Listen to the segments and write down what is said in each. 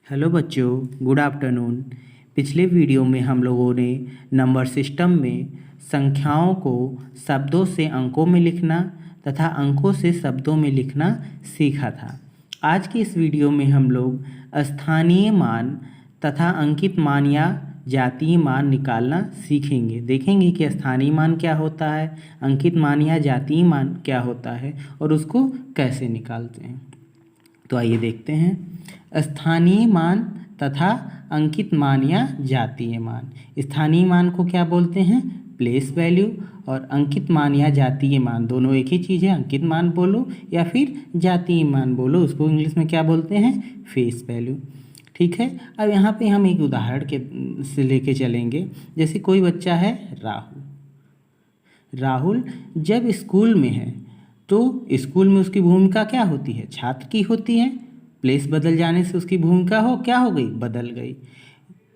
Hello बच्चों, good afternoon. पिछले video में हम लोगों ने नंबर सिस्टम में संख्याओं को शब्दों से अंकों में लिखना तथा अंकों से शब्दों में लिखना सीखा था। आज की इस वीडियो में हम लोग स्थानीय मान तथा अंकित मान या जातीय मान निकालना सीखेंगे। देखेंगे कि स्थानीय मान क्या होता है, अंकित मान या जातीय मान क्या होता है और उसको कैसे निकालते हैं। तो आइए देखते हैं। स्थानीय मान तथा अंकित मान या जातीय मान। स्थानीय मान को क्या बोलते हैं? Place value. और अंकित मान या जातीय मान दोनों एक ही चीज़ है। अंकित मान बोलो या फिर जातीय मान बोलो, उसको इंग्लिश में क्या बोलते हैं? Face value. ठीक है। अब यहाँ पे हम एक उदाहरण के से लेके चलेंगे। जैसे कोई बच्चा है राहुल जब स्कूल में है तो स्कूल में उसकी भूमिका क्या होती है? छात्र की होती है। प्लेस बदल जाने से उसकी भूमिका क्या हो गई? बदल गई।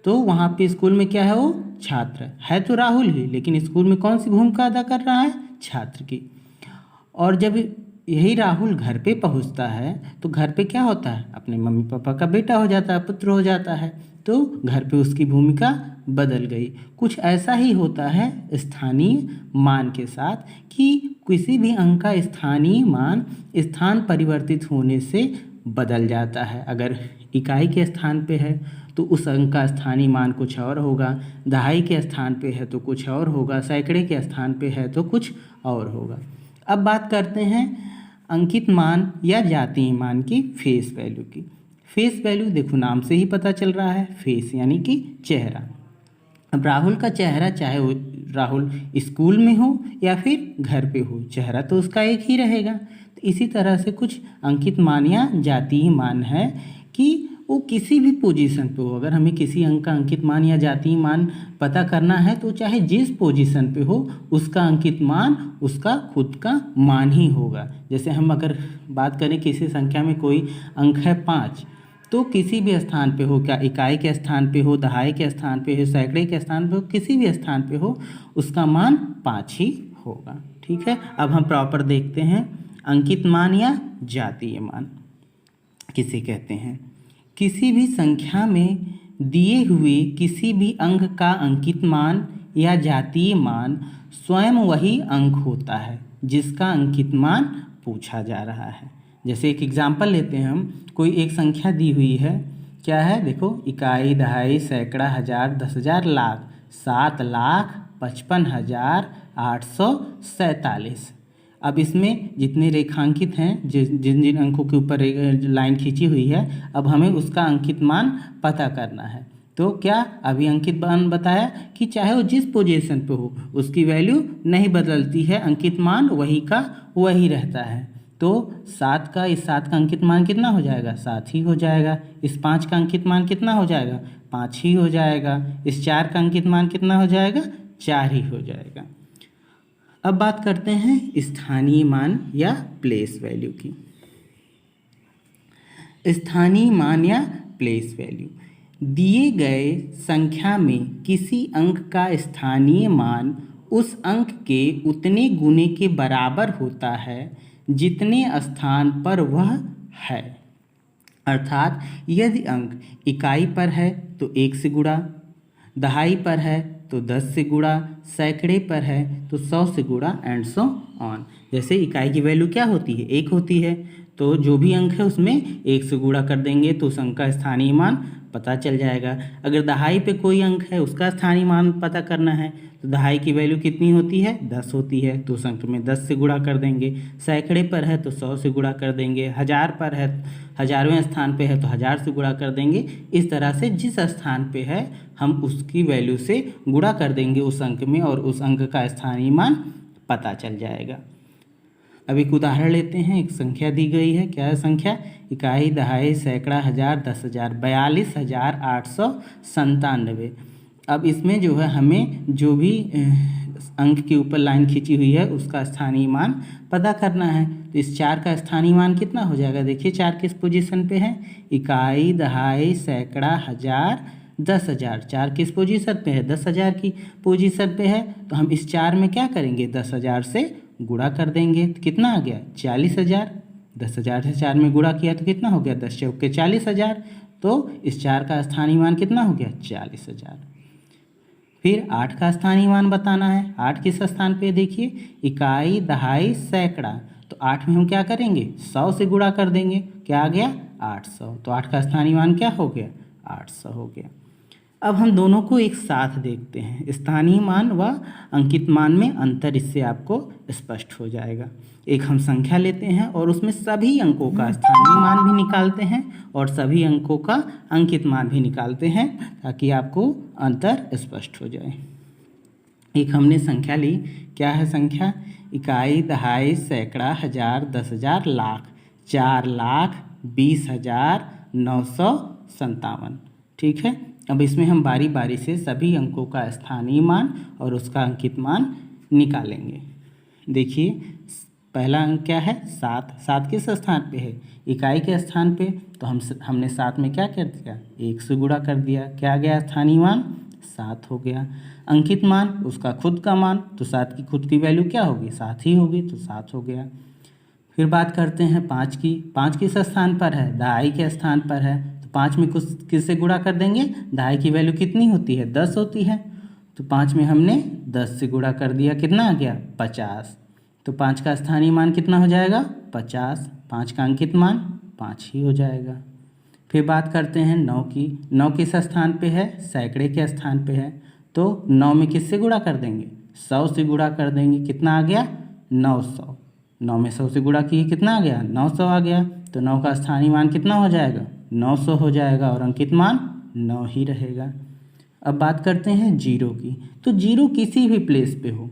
तो वहाँ पे स्कूल में क्या है? वो छात्र है तो राहुल ही, लेकिन स्कूल में कौन सी भूमिका अदा कर रहा है? छात्र की। और जब यही राहुल घर पे पहुँचता है तो घर पे क्या होता है? अपने मम्मी पापा का बेटा हो जाता है, पुत्र हो जाता है। तो घर पे उसकी भूमिका बदल गई। कुछ ऐसा ही होता है स्थानीय मान के साथ कि किसी भी अंक का स्थानीय मान स्थान परिवर्तित होने से बदल जाता है। अगर इकाई के स्थान पे है तो उस अंक का स्थानीय मान कुछ और होगा, दहाई के स्थान पे है तो कुछ और होगा, सैकड़े के स्थान पे है तो कुछ और होगा। अब बात करते हैं अंकित मान या जातीय मान की फेस वैल्यू की। फेस वैल्यू देखो, नाम से ही पता चल रहा है, फेस यानी कि चेहरा। अब राहुल का चेहरा, चाहे वो राहुल स्कूल में हो या फिर घर पे हो, चेहरा तो उसका एक ही रहेगा। तो इसी तरह से कुछ अंकित मान या जातीय मान है कि वो किसी भी पोजीशन पे हो। अगर हमें किसी अंक का अंकित मान या जातीय मान पता करना है तो चाहे जिस पोजीशन पे हो उसका अंकित मान उसका खुद का मान ही होगा। जैसे हम अगर बात करें किसी संख्या में कोई अंक है 5, तो किसी भी स्थान पे हो, क्या इकाई के स्थान पे हो, दहाई के स्थान पे हो, सैकड़े के स्थान पे हो, किसी भी स्थान पे हो, उसका मान 5 ही होगा। ठीक है। अब हम प्रॉपर देखते हैं अंकित मान या जातीय मान किसे कहते हैं। किसी भी संख्या में दिए हुए किसी भी अंक का अंकित मान या जातीय मान स्वयं वही अंक होता है जिसका अंकित मान पूछा जा रहा है। जैसे एक एग्जाम्पल लेते हैं हम। कोई एक संख्या दी हुई है, क्या है? देखो, इकाई, दहाई, सैकड़ा, हजार, 10,000, लाख, 7,55,847। अब इसमें जितने रेखांकित हैं, जिन जिन अंकों के ऊपर लाइन खींची हुई है, अब हमें उसका अंकित मान पता करना है। तो क्या अभी अंकित मान बताया कि चाहे वो जिस पोजीशन पे हो उसकी वैल्यू नहीं बदलती है, अंकित मान वही का वही रहता है। तो इस 7 का अंकित मान कितना हो जाएगा? 7 ही हो जाएगा। इस 5 का अंकित मान कितना हो जाएगा? 5 ही हो जाएगा। इस 4 का अंकित मान कितना हो जाएगा? 4 ही हो जाएगा। अब बात करते हैं स्थानीय मान या प्लेस वैल्यू की। स्थानीय मान या प्लेस वैल्यू, दिए गए संख्या में किसी अंक का स्थानीय मान उस अंक के उतने गुने के बराबर होता है जितने स्थान पर वह है। अर्थात यदि अंक इकाई पर है तो 1 से गुणा, दहाई पर है तो 10 से गुणा, सैकड़े पर है तो 100 से गुणा एंड सो ऑन। जैसे इकाई की वैल्यू क्या होती है? 1 होती है, तो जो भी अंक है उसमें 1 से गुणा कर देंगे तो उस अंक का स्थानीय मान पता चल जाएगा। अगर दहाई पे कोई अंक है उसका स्थानीय मान पता करना है तो दहाई की वैल्यू कितनी होती है? 10 होती है, तो उस अंक में 10 से गुणा कर देंगे। सैकड़े पर है तो 100 से गुणा कर देंगे। हजार पर है, 1000वें स्थान पे है तो 1000 से गुणा कर देंगे। इस तरह से जिस स्थान पे है हम उसकी वैल्यू से गुणा कर देंगे उस अंक में और उस अंक का स्थानीय मान पता चल जाएगा। अब एक उदाहरण लेते हैं। एक संख्या दी गई है, क्या है संख्या? इकाई, दहाई, सैकड़ा, हजार, 10,000, 42,897। अब इसमें जो है हमें जो भी अंक के ऊपर लाइन खींची हुई है उसका स्थानीय मान पता करना है। तो इस 4 का स्थानीय मान कितना हो जाएगा? देखिए 4 किस पोजीशन पे है? इकाई, दहाई, सैकड़ा, हजार, 10,000। 4 किस पोजीशन पे है? 10,000 की पोजीशन पे है। तो हम इस 4 में क्या करेंगे? 10,000 से गुणा कर देंगे तो कितना आ गया? 40,000। 10,000 से 4 में गुणा किया तो कितना हो गया, 10 चौके 40,000। तो इस 4 का स्थानीय मान कितना हो गया, 40,000। फिर 8 का स्थानीय मान बताना है। 8 किस स्थान पे, देखिए इकाई, दहाई, सैकड़ा। तो 8 में हम क्या करेंगे, 100 से गुणा कर देंगे, क्या आ गया, 800। तो 8 का स्थानीय मान क्या हो गया, 800 हो गया। अब हम दोनों को एक साथ देखते हैं, स्थानीय मान व अंकित मान में अंतर, इससे आपको स्पष्ट हो जाएगा। एक हम संख्या लेते हैं और उसमें सभी अंकों का स्थानीय मान भी निकालते हैं और सभी अंकों का अंकित मान भी निकालते हैं, ताकि आपको अंतर स्पष्ट हो जाए। एक हमने संख्या ली, क्या है संख्या, इकाई, दहाई, सैकड़ा, हजार, 10,000, लाख, 4,20,957। ठीक है। अब इसमें हम बारी बारी से सभी अंकों का स्थानीय मान और उसका अंकित मान निकालेंगे। देखिए पहला अंक क्या है, 7। 7 किस स्थान पे है, इकाई के स्थान पे। तो हमने 7 में क्या कर दिया, 1 से गुणा कर दिया, क्या आ गया, स्थानीय मान 7 हो गया। अंकित मान उसका खुद का मान, तो 7 की खुद की वैल्यू क्या होगी, 7 ही होगी, तो 7 हो गया। फिर बात करते हैं 5 की। 5 किस स्थान पर है, दहाई के स्थान पर है। तो 5 में किससे गुणा कर देंगे, दहाई की वैल्यू कितनी होती है, 10 होती है। तो 5 में हमने 10 से गुणा कर दिया, कितना आ गया, 50। तो 5 का स्थानीय मान कितना हो जाएगा, 50। 5 का अंकित मान 5 ही हो जाएगा। फिर बात करते हैं 9 की। 9 किस स्थान पे है, सैकड़े के स्थान पे है। तो 9 में किससे गुणा कर देंगे, 100 से गुणा कर देंगे, कितना आ गया, 900। 9 में 100 से गुणा किए, कितना आ गया, 900 आ गया। तो 9 का स्थानीय मान कितना हो जाएगा, 900 हो जाएगा और अंकित मान 9 ही रहेगा। अब बात करते हैं 0 की। तो 0 किसी भी प्लेस पे हो,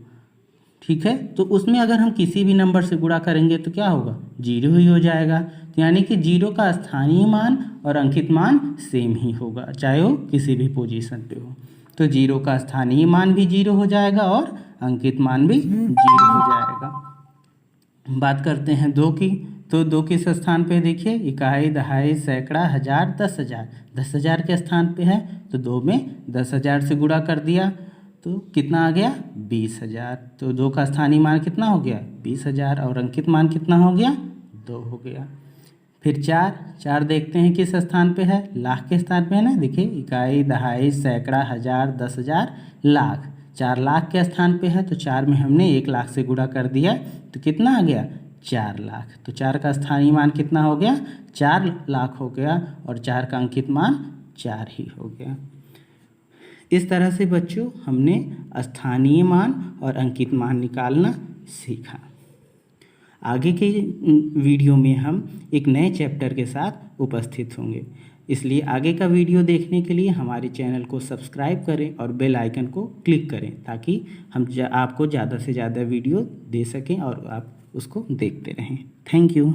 ठीक है, तो उसमें अगर हम किसी भी नंबर से गुणा करेंगे तो क्या होगा, 0 ही हो जाएगा। तो यानी कि 0 का स्थानीय मान और अंकित मान सेम ही होगा, चाहे वो किसी भी पोजीशन पे हो। तो 0 का स्थानीय मान भी 0 हो जाएगा और अंकित मान भी 0 हो जाएगा। बात करते हैं 2 की। तो 2 किस स्थान पे, देखिए इकाई, दहाई, सैकड़ा, हजार, 10,000। 10,000 के स्थान पे है, तो 2 में 10,000 से गुणा कर दिया, तो कितना आ गया, 20,000। तो 2 का स्थानीय मान कितना हो गया, 20,000 और अंकित मान कितना हो गया, 2 हो गया। फिर 4 देखते हैं किस स्थान पे है, लाख के स्थान पे है ना। देखिए इकाई, दहाई, सैकड़ा, हजार, 10,000, लाख। 4 लाख के स्थान पे है, तो 4 में हमने 1 लाख से गुणा कर दिया, तो कितना आ गया, 4 लाख। तो 4 का स्थानीय मान कितना हो गया, 4 लाख हो गया और 4 का अंकित मान 4 ही हो गया। इस तरह से बच्चों हमने स्थानीय मान और अंकित मान निकालना सीखा। आगे के वीडियो में हम एक नए चैप्टर के साथ उपस्थित होंगे, इसलिए आगे का वीडियो देखने के लिए हमारे चैनल को सब्सक्राइब करें और बेल आइकन को क्लिक करें, ताकि हम आपको ज़्यादा से ज़्यादा वीडियो दे सकें और आप उसको देखते रहें। Thank you.